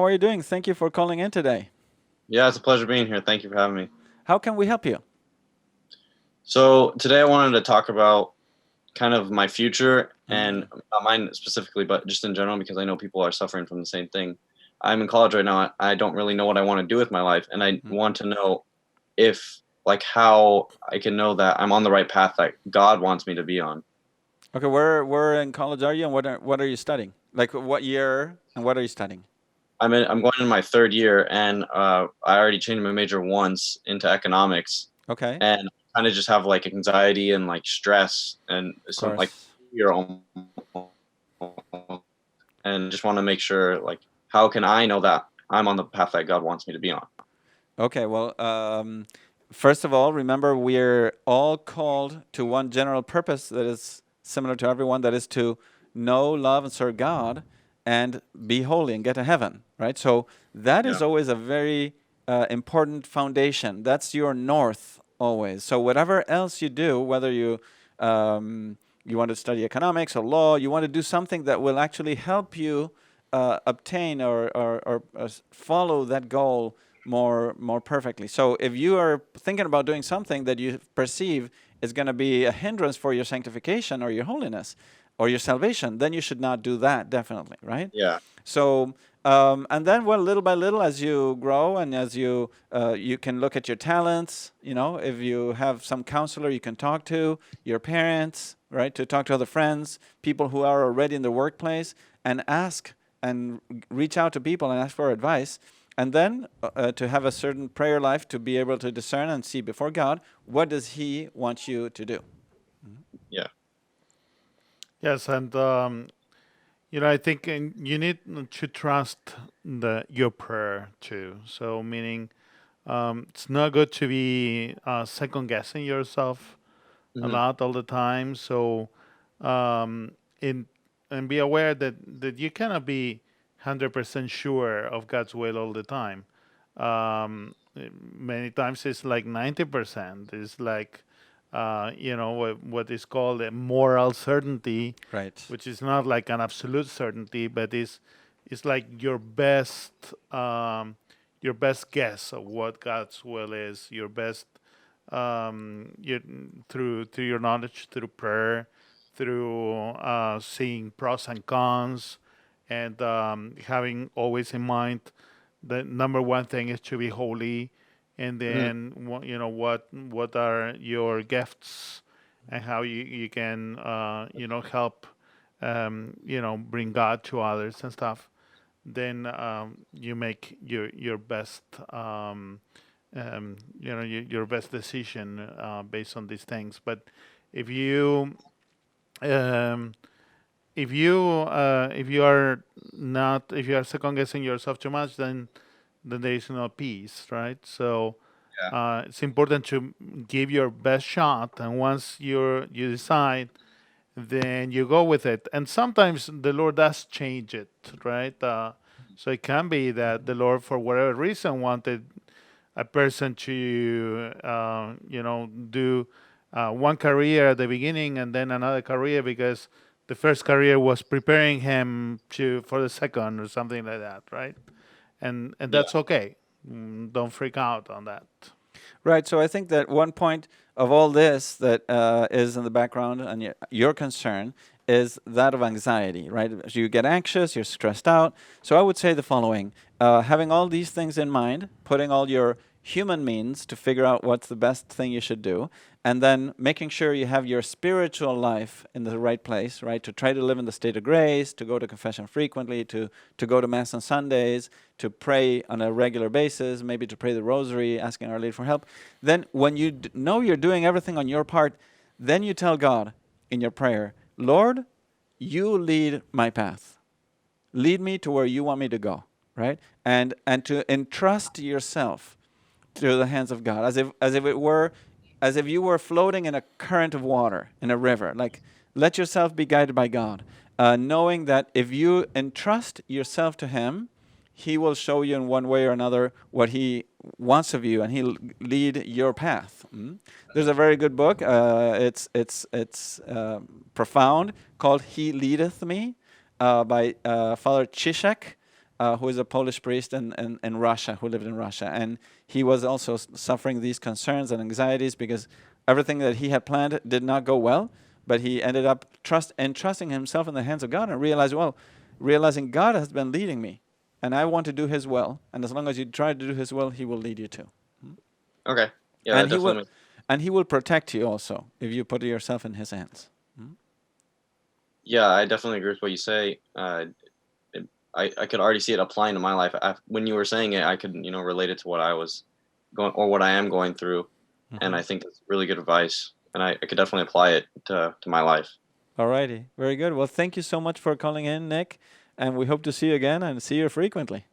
are you doing? Thank you for calling in today. Yeah, it's a pleasure being here. Thank you for having me. How can we help you? So today I wanted to talk about kind of my future and Mm. not mine specifically, but just in general because I know people are suffering from the same thing. I'm in college right now. I don't really know what I want to do with my life, and I Mm. want to know if like how I can know that I'm on the right path that God wants me to be on. Okay, where in college are you, and what are you studying? Like what year and what are you studying? I'm going in my third year, and I already changed my major once into economics, Okay, and kind of just have like anxiety and like stress and of some like course. fear almost, and just want to make sure like how can I know that I'm on the path that God wants me to be on? Okay, well, first of all, remember we're all called to one general purpose that is similar to everyone. That is to know, love, and serve God, and be holy and get to heaven. Right. So that is Yeah. always a very important foundation. That's your north always. So whatever else you do, whether um, you want to study economics or law, you want to do something that will actually help you obtain or follow that goal more perfectly. So if you are thinking about doing something that you perceive is going to be a hindrance for your sanctification or your holiness or your salvation, then you should not do that, definitely, right? Yeah. So and then, well, little by little, as you grow and as you can look at your talents. You know, if you have some counselor you can talk to, your parents, right? To talk to other friends, people who are already in the workplace, and ask and reach out to people and ask for advice. And then to have a certain prayer life to be able to discern and see before God what does He want you to do. Yeah. Yes, and I think you need to trust your prayer too. So, meaning, it's not good to be second guessing yourself a Hmm. lot all the time. So, um, in and be aware that you cannot be 100% sure of God's will all the time. Many times it's like 90%. It's like what is called a moral certainty, Right. which is not like an absolute certainty, but is like your best guess of what God's will is, your best you, through your knowledge, through prayer, through seeing pros and cons, and having always in mind the number one thing is to be holy, and Hmm. then what are your gifts, and how you can help bring God to others and stuff. Then you make your best your best decision based on these things. But if you um, if you are not, if you are second guessing yourself too much, then there is no peace, right? So Yeah. it's important to give your best shot, and once you decide, then you go with it. And sometimes the Lord does change it, right? So it can be that the Lord, for whatever reason, wanted a person to, do one career at the beginning and then another career because the first career was preparing him to for the second or something like that, right? And Yeah. that's okay. Don't freak out on that. Right. So I think that one point of all this that is in the background and your concern is that of anxiety, right? So you get anxious, you're stressed out. So I would say the following: having all these things in mind, putting all your human means to figure out what's the best thing you should do, and then making sure you have your spiritual life in the right place, right? To try to live in the state of grace, to go to confession frequently, to go to Mass on Sundays, to pray on a regular basis, maybe to pray the rosary, asking Our Lady for help. Then when you know you're doing everything on your part, then you tell God in your prayer, Lord, you lead my path. Lead me to where you want me to go, right? And to entrust yourself to the hands of God, as if you were floating in a current of water in a river. Like, let yourself be guided by God, knowing that if you entrust yourself to Him, He will show you in one way or another what He wants of you, and He'll lead your path. There's a very good book. It's profound, called "He Leadeth Me," by Father Chishek. who is a Polish priest in Russia, who lived in Russia. And he was also suffering these concerns and anxieties because everything that he had planned did not go well, but he ended up entrusting himself in the hands of God and realizing God has been leading me, and I want to do His will. And as long as you try to do His will, He will lead you too. Okay. Yeah, And definitely. He will protect you also if you put yourself in His hands. Yeah, I definitely agree with what you say. I could already see it applying to my life. When you were saying it, I could, relate it to what I was going or what I am going through. And I think that's really good advice. And I could definitely apply it to my life. Alrighty, very good. Well, thank you so much for calling in, Nick, and we hope to see you again and see you frequently.